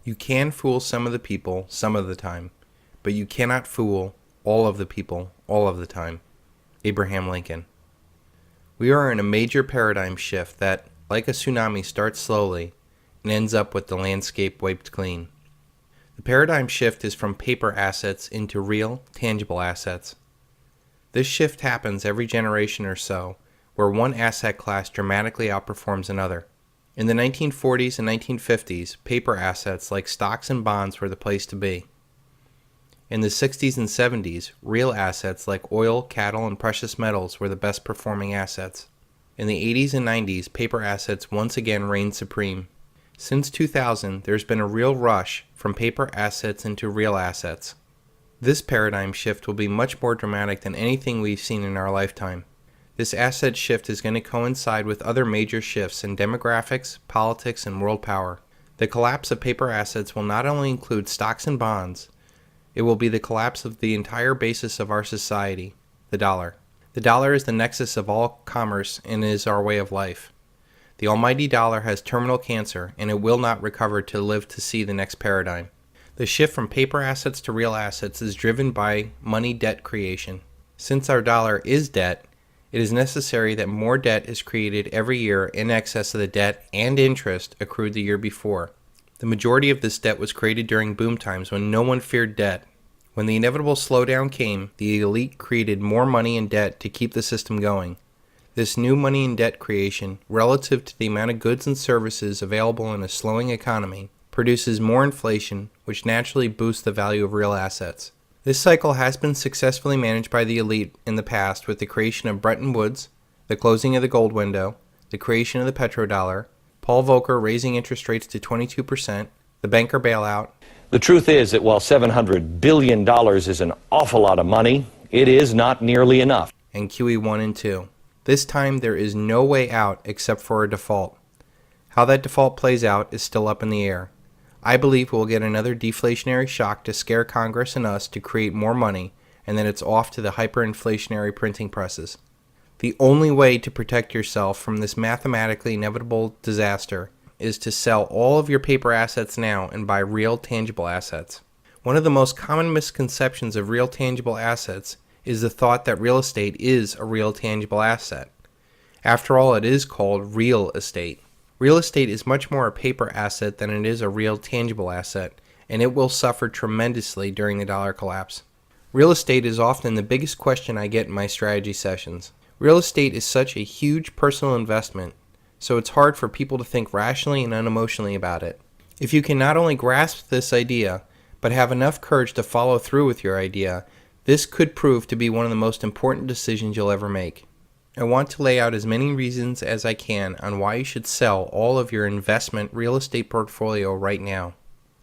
You can fool some of the people some of the time, but you cannot fool all of the people all of the time. Abraham Lincoln. We are in a major paradigm shift that, like a tsunami, starts slowly and ends up with the landscape wiped clean. The paradigm shift is from paper assets into real, tangible assets. This shift happens every generation or so, where one asset class dramatically outperforms another. In the 1940s and 1950s, paper assets like stocks and bonds were the place to be. In the 60s and 70s, real assets like oil, cattle, and precious metals were the best performing assets. In the 80s and 90s, paper assets once again reigned supreme. Since 2000, there's been a real rush from paper assets into real assets. This paradigm shift will be much more dramatic than anything we've seen in our lifetime. This asset shift is going to coincide with other major shifts in demographics, politics, and world power. The collapse of paper assets will not only include stocks and bonds, it will be the collapse of the entire basis of our society, the dollar. The dollar is the nexus of all commerce and is our way of life. The almighty dollar has terminal cancer, and it will not recover to live to see the next paradigm. The shift from paper assets to real assets is driven by money debt creation. Since our dollar is debt, it is necessary that more debt is created every year in excess of the debt and interest accrued the year before. The majority of this debt was created during boom times when no one feared debt. When the inevitable slowdown came, the elite created more money and debt to keep the system going. This new money and debt creation, relative to the amount of goods and services available in a slowing economy, produces more inflation, which naturally boosts the value of real assets. This cycle has been successfully managed by the elite in the past with the creation of Bretton Woods, the closing of the gold window, the creation of the petrodollar, Paul Volcker raising interest rates to 22%, the banker bailout. The truth is that while $700 billion is an awful lot of money, it is not nearly enough. And QE1 and 2. This time there is no way out except for a default. How that default plays out is still up in the air. I believe we'll get another deflationary shock to scare Congress and us to create more money, and then it's off to the hyperinflationary printing presses. The only way to protect yourself from this mathematically inevitable disaster is to sell all of your paper assets now and buy real tangible assets. One of the most common misconceptions of real tangible assets is the thought that real estate is a real tangible asset. After all, it is called real estate. Real estate is much more a paper asset than it is a real tangible asset, and it will suffer tremendously during the dollar collapse. Real estate is often the biggest question I get in my strategy sessions. Real estate is such a huge personal investment, so it's hard for people to think rationally and unemotionally about it. If you can not only grasp this idea, but have enough courage to follow through with your idea, this could prove to be one of the most important decisions you'll ever make. I want to lay out as many reasons as I can on why you should sell all of your investment real estate portfolio right now.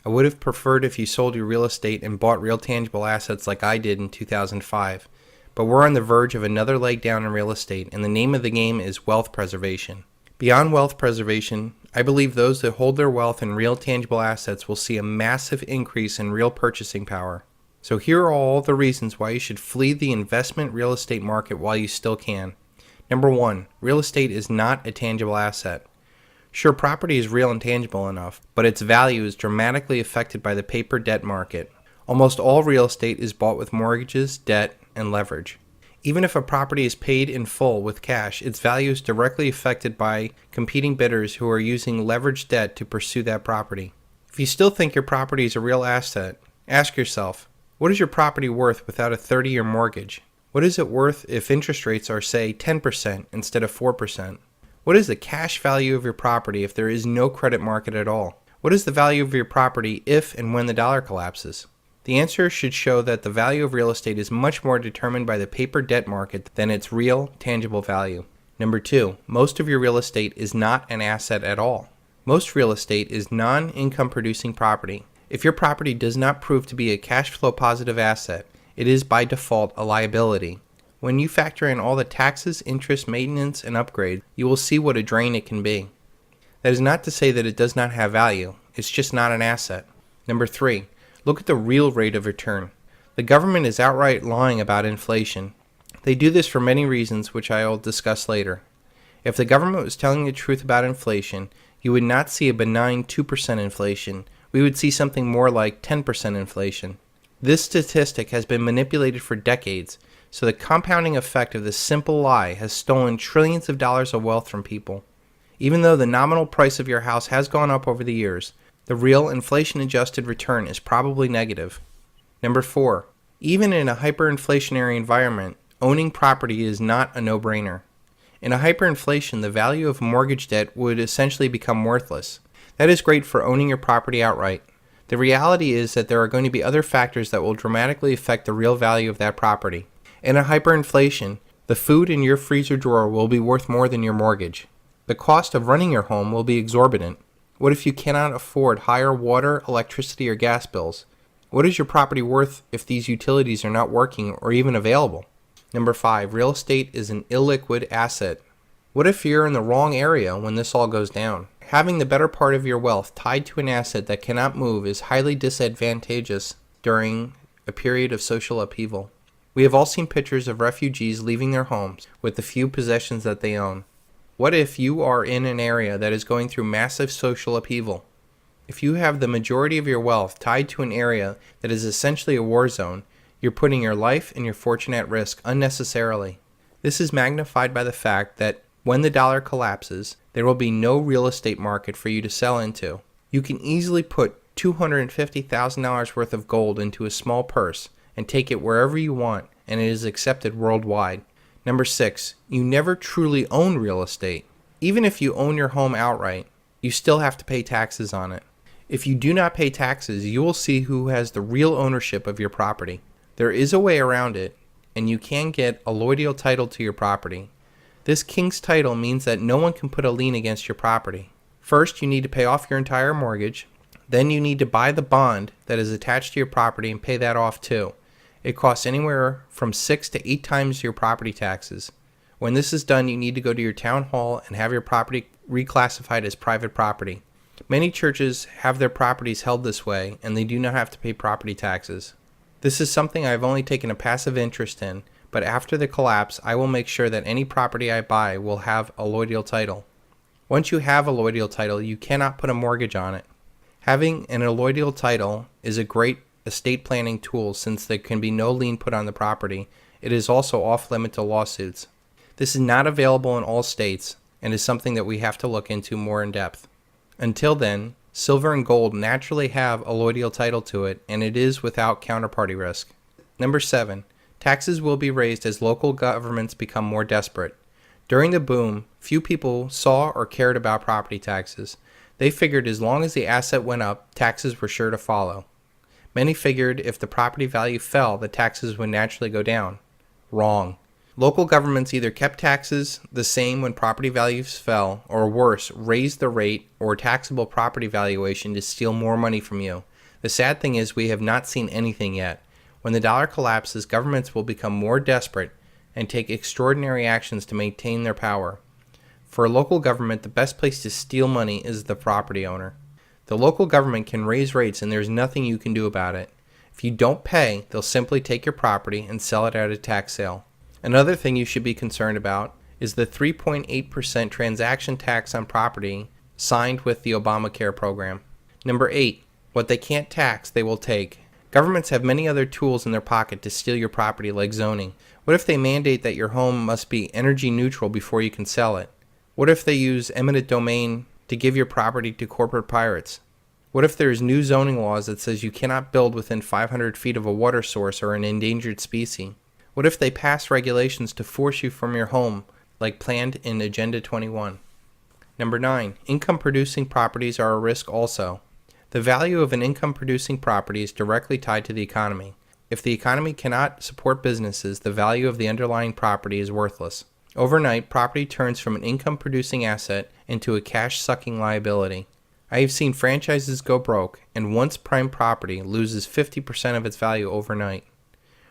I would have preferred if you sold your real estate and bought real tangible assets like I did in 2005, but we're on the verge of another leg down in real estate, and the name of the game is wealth preservation. Beyond wealth preservation, I believe those that hold their wealth in real tangible assets will see a massive increase in real purchasing power. So here are all the reasons why you should flee the investment real estate market while you still can. Number 1, real estate is not a tangible asset. Sure, property is real and tangible enough, but its value is dramatically affected by the paper debt market. Almost all real estate is bought with mortgages, debt, and leverage. Even if a property is paid in full with cash, its value is directly affected by competing bidders who are using leveraged debt to pursue that property. If you still think your property is a real asset, ask yourself, what is your property worth without a 30-year mortgage? What is it worth if interest rates are, say, 10% instead of 4%? What is the cash value of your property if there is no credit market at all? What is the value of your property if and when the dollar collapses? The answer should show that the value of real estate is much more determined by the paper debt market than its real, tangible value. Number 2, most of your real estate is not an asset at all. Most real estate is non-income producing property. If your property does not prove to be a cash flow positive asset, it is by default a liability. When you factor in all the taxes, interest, maintenance, and upgrades, you will see what a drain it can be. That is not to say that it does not have value, it's just not an asset. Number 3, look at the real rate of return. The government is outright lying about inflation. They do this for many reasons, which I will discuss later. If the government was telling the truth about inflation, you would not see a benign 2% inflation, we would see something more like 10% inflation. This statistic has been manipulated for decades, so the compounding effect of this simple lie has stolen trillions of dollars of wealth from people. Even though the nominal price of your house has gone up over the years, the real inflation-adjusted return is probably negative. Number 4. Even in a hyperinflationary environment, owning property is not a no-brainer. In a hyperinflation, the value of mortgage debt would essentially become worthless. That is great for owning your property outright. The reality is that there are going to be other factors that will dramatically affect the real value of that property. In a hyperinflation, the food in your freezer drawer will be worth more than your mortgage. The cost of running your home will be exorbitant. What if you cannot afford higher water, electricity, or gas bills? What is your property worth if these utilities are not working or even available? Number 5, real estate is an illiquid asset. What if you're in the wrong area when this all goes down? Having the better part of your wealth tied to an asset that cannot move is highly disadvantageous during a period of social upheaval. We have all seen pictures of refugees leaving their homes with the few possessions that they own. What if you are in an area that is going through massive social upheaval? If you have the majority of your wealth tied to an area that is essentially a war zone, you're putting your life and your fortune at risk unnecessarily. This is magnified by the fact that when the dollar collapses, there will be no real estate market for you to sell into. You can easily put $250,000 worth of gold into a small purse and take it wherever you want, and it is accepted worldwide. Number 6, you never truly own real estate. Even if you own your home outright, you still have to pay taxes on it. If you do not pay taxes, you will see who has the real ownership of your property. There is a way around it, and you can get a allodial title to your property. This king's title means that no one can put a lien against your property. First, you need to pay off your entire mortgage. Then you need to buy the bond that is attached to your property and pay that off too. It costs anywhere from 6 to 8 times your property taxes. When this is done, you need to go to your town hall and have your property reclassified as private property. Many churches have their properties held this way, and they do not have to pay property taxes. This is something I've only taken a passive interest in, but after the collapse, I will make sure that any property I buy will have a allodial title. Once you have a allodial title, you cannot put a mortgage on it. Having an allodial title is a great estate planning tool since there can be no lien put on the property. It is also off-limit to lawsuits. This is not available in all states and is something that we have to look into more in depth. Until then, silver and gold naturally have a allodial title to it, and it is without counterparty risk. Number 7. Taxes will be raised as local governments become more desperate. During the boom, few people saw or cared about property taxes. They figured as long as the asset went up, taxes were sure to follow. Many figured if the property value fell, the taxes would naturally go down. Wrong. Local governments either kept taxes the same when property values fell, or worse, raised the rate or taxable property valuation to steal more money from you. The sad thing is we have not seen anything yet. When the dollar collapses, governments will become more desperate and take extraordinary actions to maintain their power. For a local government, the best place to steal money is the property owner. The local government can raise rates and there's nothing you can do about it. If you don't pay, they'll simply take your property and sell it at a tax sale. Another thing you should be concerned about is the 3.8% transaction tax on property signed with the Obamacare program. Number 8, what they can't tax, they will take. Governments have many other tools in their pocket to steal your property, like zoning. What if they mandate that your home must be energy neutral before you can sell it? What if they use eminent domain to give your property to corporate pirates? What if there's new zoning laws that says you cannot build within 500 feet of a water source or an endangered species? What if they pass regulations to force you from your home, like planned in Agenda 21? Number 9, income-producing properties are a risk also. The value of an income-producing property is directly tied to the economy. If the economy cannot support businesses, the value of the underlying property is worthless. Overnight, property turns from an income-producing asset into a cash-sucking liability. I have seen franchises go broke, and once prime property loses 50% of its value overnight.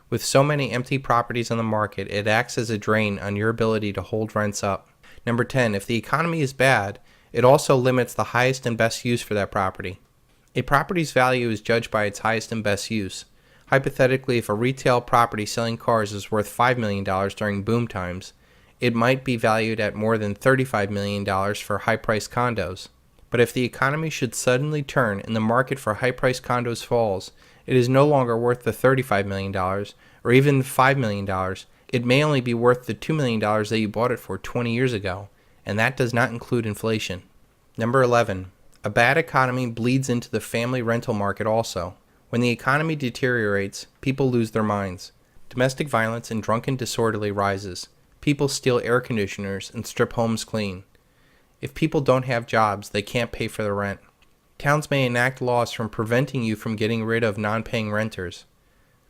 With so many empty properties on the market, it acts as a drain on your ability to hold rents up. Number 10, if the economy is bad, it also limits the highest and best use for that property. A property's value is judged by its highest and best use. Hypothetically, if a retail property selling cars is worth $5 million during boom times, it might be valued at more than $35 million for high-priced condos. But if the economy should suddenly turn and the market for high-priced condos falls, it is no longer worth the $35 million or even $5 million. It may only be worth the $2 million that you bought it for 20 years ago, and that does not include inflation. Number 11. A bad economy bleeds into the family rental market also. When the economy deteriorates, people lose their minds. Domestic violence and drunken disorderly rises. People steal air conditioners and strip homes clean. If people don't have jobs, they can't pay for the rent. Towns may enact laws from preventing you from getting rid of non-paying renters.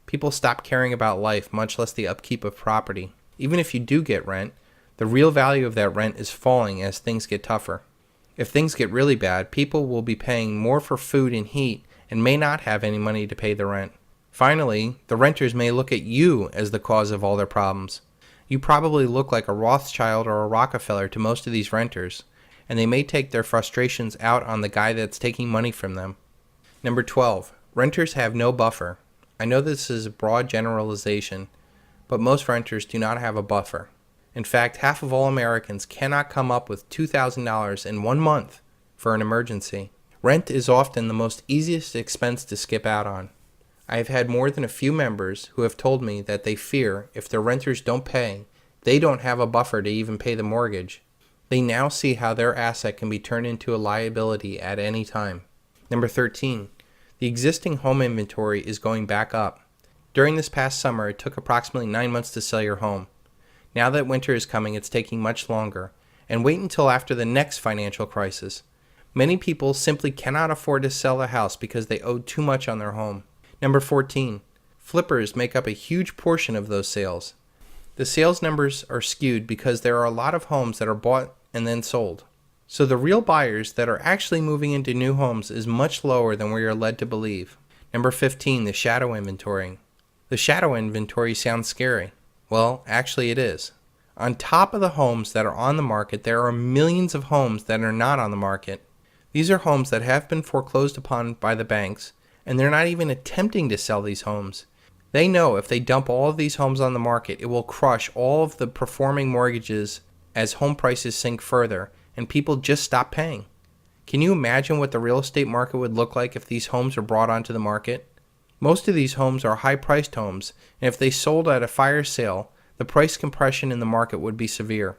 People stop caring about life, much less the upkeep of property. Even if you do get rent, the real value of that rent is falling as things get tougher. If things get really bad, people will be paying more for food and heat and may not have any money to pay the rent. Finally, the renters may look at you as the cause of all their problems. You probably look like a Rothschild or a Rockefeller to most of these renters, and they may take their frustrations out on the guy that's taking money from them. Number 12. Renters have no buffer. I know this is a broad generalization, but most renters do not have a buffer. In fact, half of all Americans cannot come up with $2,000 in 1 month for an emergency. Rent is often the most easiest expense to skip out on. I have had more than a few members who have told me that they fear if their renters don't pay, they don't have a buffer to even pay the mortgage. They now see how their asset can be turned into a liability at any time. Number 13. The existing home inventory is going back up. During this past summer, it took approximately 9 months to sell your home. Now that winter is coming, it's taking much longer. And wait until after the next financial crisis. Many people simply cannot afford to sell a house because they owe too much on their home. Number 14. Flippers make up a huge portion of those sales. The sales numbers are skewed because there are a lot of homes that are bought and then sold. So the real buyers that are actually moving into new homes is much lower than we are led to believe. Number 15. The shadow inventory. The shadow inventory sounds scary. Well, actually it is. On top of the homes that are on the market, there are millions of homes that are not on the market. These are homes that have been foreclosed upon by the banks, and they're not even attempting to sell these homes. They know if they dump all of these homes on the market, it will crush all of the performing mortgages as home prices sink further, and people just stop paying. Can you imagine what the real estate market would look like if these homes were brought onto the market? Most of these homes are high-priced homes, and if they sold at a fire sale, the price compression in the market would be severe.